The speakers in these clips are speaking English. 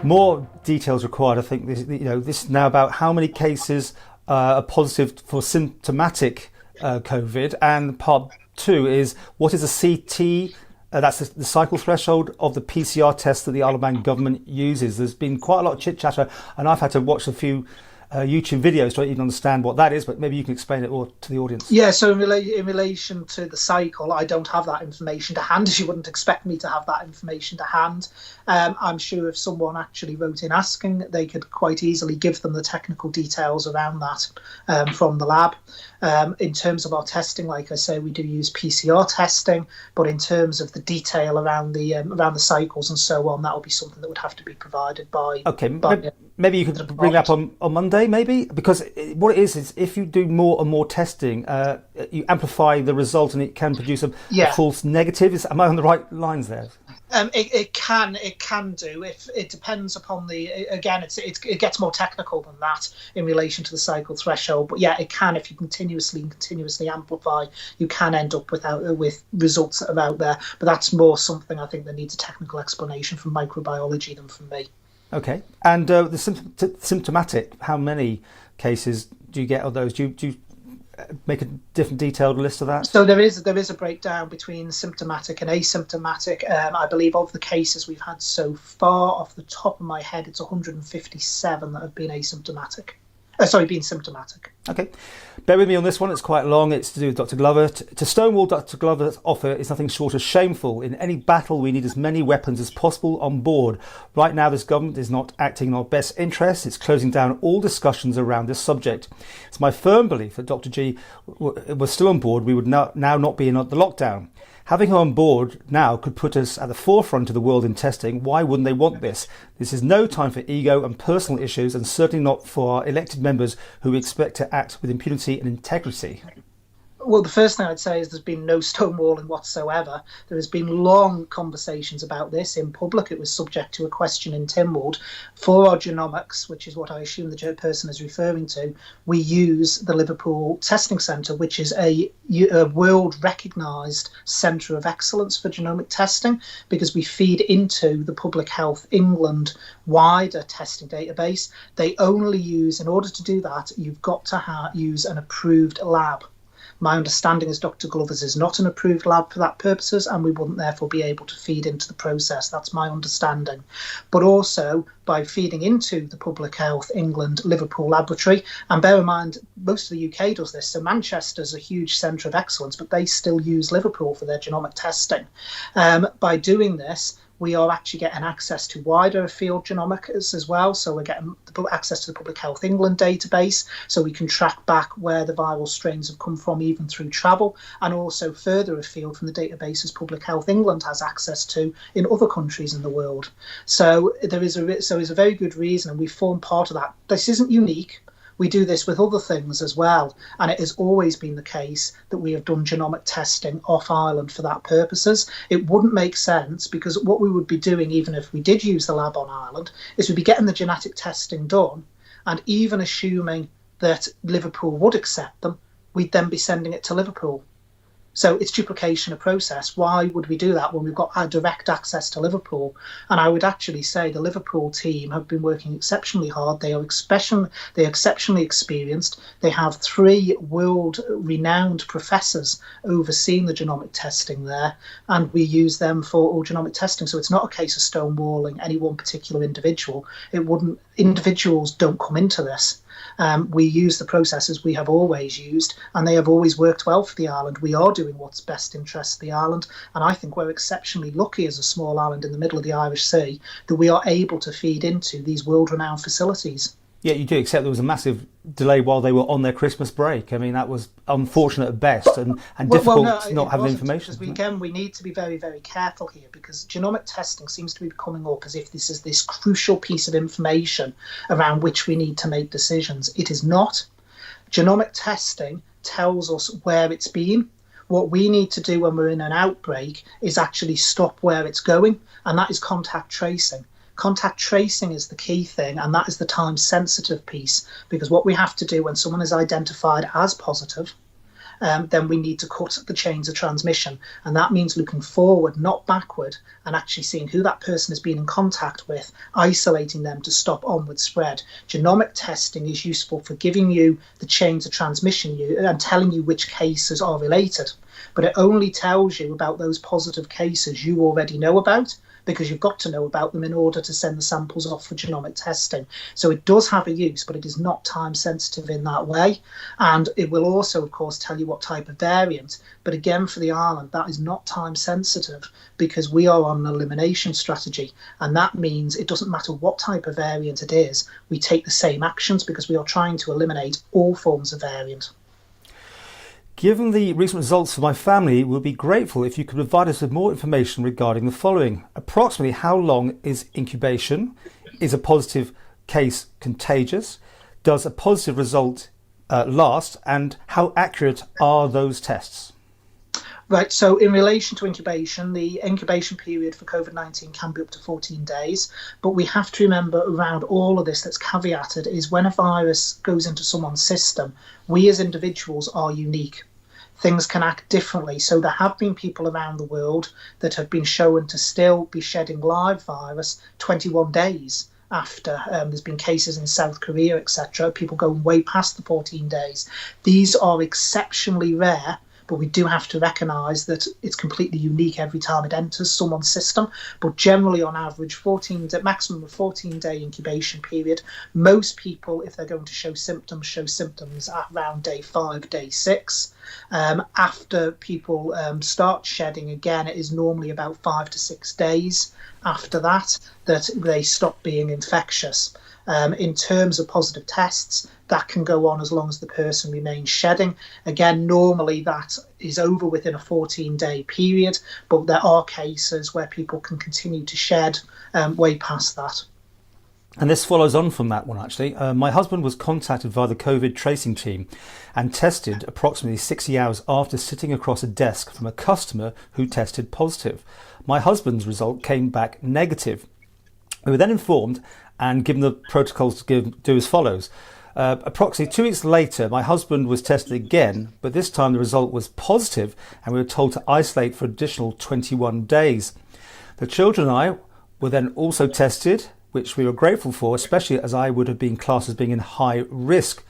more details required. I think this is now about how many cases are positive for symptomatic COVID, and part 2 is what is a CT. That's the cycle threshold of the PCR test that the Isle of Man government uses. There's been quite a lot of chit chatter, and I've had to watch a few YouTube videos to even understand what that is, but maybe you can explain it all to the audience. Yeah, so in relation to the cycle, I don't have that information to hand, as you wouldn't expect me to have that information to hand. I'm sure if someone actually wrote in asking, they could quite easily give them the technical details around that from the lab. In terms of our testing, like I say, we do use PCR testing, but in terms of the detail around the cycles and so on, that will be something that would have to be provided by. Okay, maybe you could bring that up on Monday, maybe, because what it is if you do more and more testing, you amplify the result, and it can produce a false negative. Am I on the right lines there? It can do. If it depends upon it gets more technical than that in relation to the cycle threshold. But yeah, it can. If you continuously amplify, you can end up with results that are out there. But that's more something I think that needs a technical explanation from microbiology than from me. Okay, and the symptomatic. How many cases do you get of those? Do you make a different detailed list of that? So there is a breakdown between symptomatic and asymptomatic. I believe of the cases we've had so far, off the top of my head, it's 157 that have been asymptomatic. Been symptomatic. Okay, bear with me on this one. It's quite long. It's to do with Dr. Glover. To stonewall Dr. Glover's offer is nothing short of shameful. In any battle, we need as many weapons as possible on board. Right now, this government is not acting in our best interests. It's closing down all discussions around this subject. It's my firm belief that Dr. G was still on board. We would now not be in the lockdown. Having her on board now could put us at the forefront of the world in testing. Why wouldn't they want this? This is no time for ego and personal issues, and certainly not for our elected members who we expect to act with impunity and integrity. Well, the first thing I'd say is there's been no stonewalling whatsoever. There has been long conversations about this in public. It was subject to a question in Tynwald. For our genomics, which is what I assume the person is referring to, we use the Liverpool Testing Centre, which is a world recognised centre of excellence for genomic testing, because we feed into the Public Health England wider testing database. They only use, in order to do that, you've got to use an approved lab. My understanding is Dr. Glover's is not an approved lab for that purposes, and we wouldn't therefore be able to feed into the process. That's my understanding. But also, by feeding into the Public Health England Liverpool laboratory, and bear in mind, most of the UK does this, so Manchester's a huge centre of excellence, but they still use Liverpool for their genomic testing. By doing this, we are actually getting access to wider field genomics as well. So we're getting access to the Public Health England database, so we can track back where the viral strains have come from, even through travel, and also further afield from the databases Public Health England has access to in other countries in the world. So there is a very good reason, and we form part of that. This isn't unique. We do this with other things as well, and it has always been the case that we have done genomic testing off island for that purposes. It wouldn't make sense, because what we would be doing, even if we did use the lab on island, is we'd be getting the genetic testing done, and even assuming that Liverpool would accept them, we'd then be sending it to Liverpool. So it's duplication of process. Why would we do that when we've got our direct access to Liverpool? And I would actually say the Liverpool team have been working exceptionally hard. They are exceptionally experienced. They have 3 world-renowned professors overseeing the genomic testing there, and we use them for all genomic testing. So it's not a case of stonewalling any one particular individual. Individuals don't come into this. We use the processes we have always used, and they have always worked well for the island. We are doing what's best interest of the island, and I think we're exceptionally lucky as a small island in the middle of the Irish Sea that we are able to feed into these world-renowned facilities. Yeah, you do, except there was a massive delay while they were on their Christmas break. I mean, that was unfortunate at best, and difficult not having information. Because we need to be very, very careful here, because genomic testing seems to be coming up as if this is this crucial piece of information around which we need to make decisions. It is not. Genomic testing tells us where it's been. What we need to do when we're in an outbreak is actually stop where it's going, and that is contact tracing. Contact tracing is the key thing, and that is the time sensitive piece, because what we have to do when someone is identified as positive, then we need to cut the chains of transmission. And that means looking forward, not backward, and actually seeing who that person has been in contact with, isolating them to stop onward spread. Genomic testing is useful for giving you the chains of transmission and telling you which cases are related. But it only tells you about those positive cases you already know about, because you've got to know about them in order to send the samples off for genomic testing. So it does have a use, but it is not time sensitive in that way. And it will also, of course, tell you what type of variant. But again, for the island, that is not time sensitive because we are on an elimination strategy. And that means it doesn't matter what type of variant it is, we take the same actions because we are trying to eliminate all forms of variant. Given the recent results for my family, we'll be grateful if you could provide us with more information regarding the following. Approximately how long is incubation? Is a positive case contagious? Does a positive result last? And how accurate are those tests? Right, so in relation to incubation, the incubation period for COVID-19 can be up to 14 days. But we have to remember around all of this that's caveated is when a virus goes into someone's system, we as individuals are unique. Things can act differently. So there have been people around the world that have been shown to still be shedding live virus 21 days after. There's been cases in South Korea, etc. People going way past the 14 days. These are exceptionally rare, but we do have to recognise that it's completely unique every time it enters someone's system. But generally, on average, maximum of 14-day incubation period. Most people, if they're going to show symptoms at around day 5, day 6. After people start shedding again, it is normally about 5 to 6 days after that they stop being infectious. In terms of positive tests, that can go on as long as the person remains shedding. Again, normally that is over within a 14-day period, but there are cases where people can continue to shed way past that. And this follows on from that one, actually. My husband was contacted via the COVID tracing team and tested approximately 60 hours after sitting across a desk from a customer who tested positive. My husband's result came back negative. We were then informed and given the protocols to do as follows. Approximately 2 weeks later, my husband was tested again, but this time the result was positive and we were told to isolate for additional 21 days. The children and I were then also tested, which we were grateful for, especially as I would have been classed as being in high risk.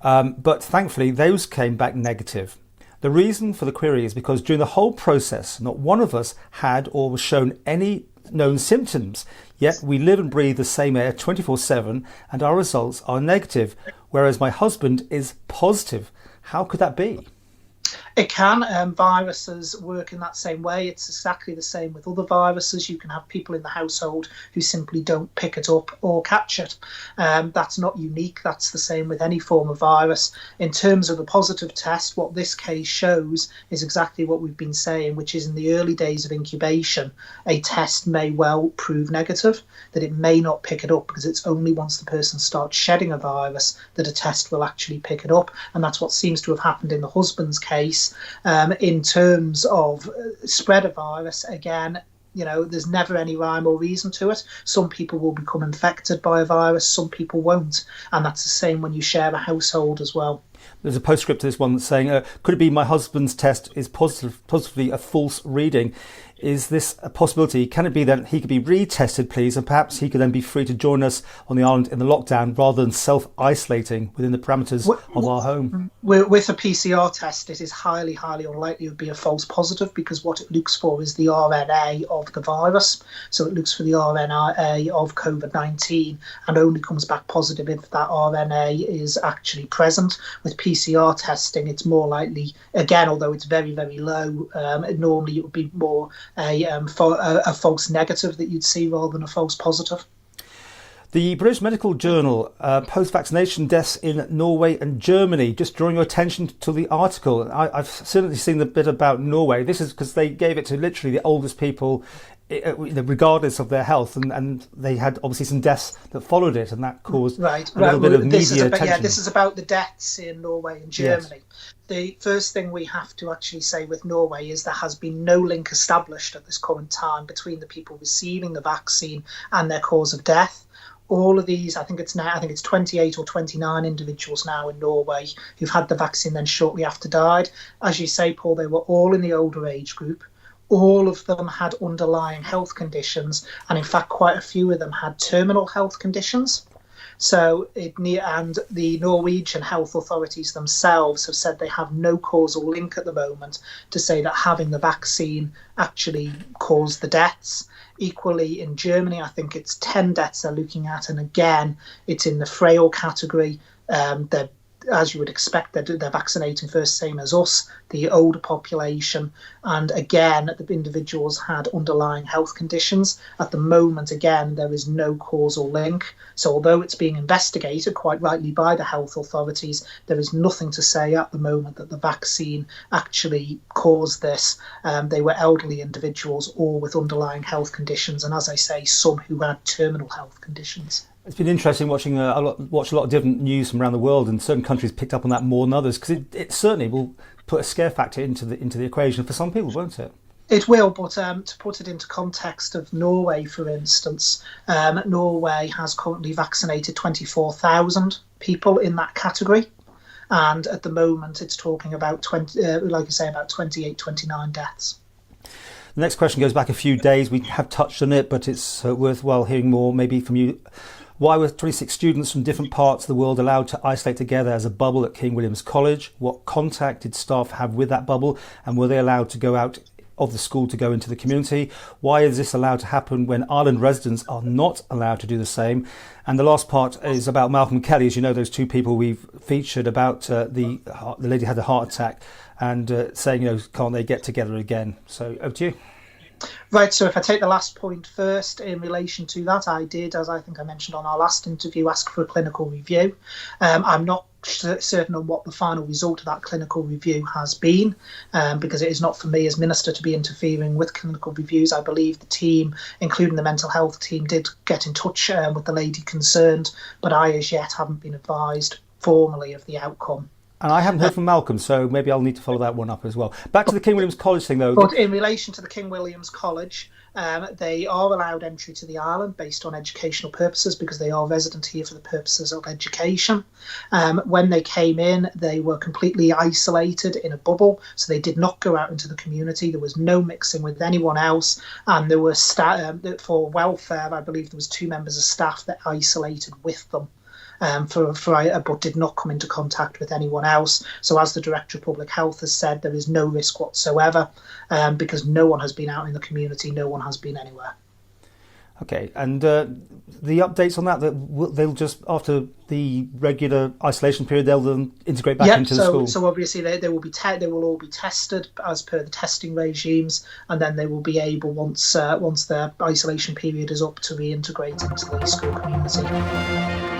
But thankfully, those came back negative. The reason for the query is because during the whole process, not one of us had or was shown any known symptoms, yet we live and breathe the same air 24/7 and our results are negative, whereas my husband is positive. How could that be? It can. Viruses work in that same way. It's exactly the same with other viruses. You can have people in the household who simply don't pick it up or catch it. That's not unique. That's the same with any form of virus. In terms of a positive test, what this case shows is exactly what we've been saying, which is in the early days of incubation, a test may well prove negative, that it may not pick it up because it's only once the person starts shedding a virus that a test will actually pick it up. And that's what seems to have happened in the husband's case. In terms of spread of virus, again, there's never any rhyme or reason to it. Some people will become infected by a virus, some people won't. And that's the same when you share a household as well. There's a postscript to this one that's saying, could it be my husband's test is positively a false reading? Is this a possibility? Can it be that he could be retested, please, and perhaps he could then be free to join us on the island in the lockdown rather than self-isolating within the parameters of our home? With a PCR test, it is highly, highly unlikely it would be a false positive because what it looks for is the RNA of the virus. So it looks for the RNA of COVID-19 and only comes back positive if that RNA is actually present. With PCR testing, it's more likely, again, although it's very, very low, normally it would be more a false negative that you'd see rather than a false positive. The British Medical Journal, post-vaccination deaths in Norway and Germany. Just drawing your attention to the article. I've certainly seen the bit about Norway. This is because they gave it to literally the oldest people, regardless of their health, and they had obviously some deaths that followed it, and that caused a little bit of media attention. Yeah, this is about the deaths in Norway and Germany. Yes. The first thing we have to actually say with Norway is there has been no link established at this current time between the people receiving the vaccine and their cause of death. all of these, I think it's 28 or 29 individuals now in Norway who've had the vaccine then shortly after died. As you say, Paul, they were all in the older age group. All of them had underlying health conditions, and in fact, quite a few of them had terminal health conditions. So, and the Norwegian health authorities themselves have said they have no causal link at the moment to say that having the vaccine actually caused the deaths. Equally, in Germany, I think it's 10 deaths they're looking at, and again, it's in the frail category. They're, as you would expect, they're vaccinating first, same as us, the older population. And again, the individuals had underlying health conditions. At the moment, again, there is no causal link. So although it's being investigated quite rightly by the health authorities, there is nothing to say at the moment that the vaccine actually caused this. They were elderly individuals, all with underlying health conditions. And as I say, some who had terminal health conditions. It's been interesting watching watch a lot of different news from around the world, and certain countries picked up on that more than others, because it certainly will put a scare factor into the equation for some people, won't it? It will, but to put it into context of Norway, for instance, Norway has currently vaccinated 24,000 people in that category, and at the moment it's talking about about 28, 29 deaths. The next question goes back a few days. We have touched on it, but it's worthwhile hearing more maybe from you. Why were 26 students from different parts of the world allowed to isolate together as a bubble at King William's College? What contact did staff have with that bubble, and were they allowed to go out of the school to go into the community? Why is this allowed to happen when Ireland residents are not allowed to do the same? And the last part is about Malcolm and Kelly. As you know, those two people we've featured about the lady had a heart attack, and saying, can't they get together again? So over to you. Right, so if I take the last point first, in relation to that, I did, as I think I mentioned on our last interview, ask for a clinical review. I'm not certain on what the final result of that clinical review has been, because it is not for me as minister to be interfering with clinical reviews. I believe the team, including the mental health team, did get in touch with the lady concerned, but I as yet haven't been advised formally of the outcome. And I haven't heard from Malcolm, so maybe I'll need to follow that one up as well. Back to the King William's College thing, though. But in relation to the King William's College, they are allowed entry to the island based on educational purposes, because they are resident here for the purposes of education. When they came in, they were completely isolated in a bubble, so they did not go out into the community. There was no mixing with anyone else, and there were for welfare, I believe there was 2 members of staff that isolated with them. But did not come into contact with anyone else. So as the Director of Public Health has said, there is no risk whatsoever, because no one has been out in the community, no one has been anywhere. Okay, and the updates on that they'll just, after the regular isolation period, they'll then integrate back into the school? So obviously they will all be tested as per the testing regimes, and then they will be able, once their isolation period is up, to reintegrate into the school community.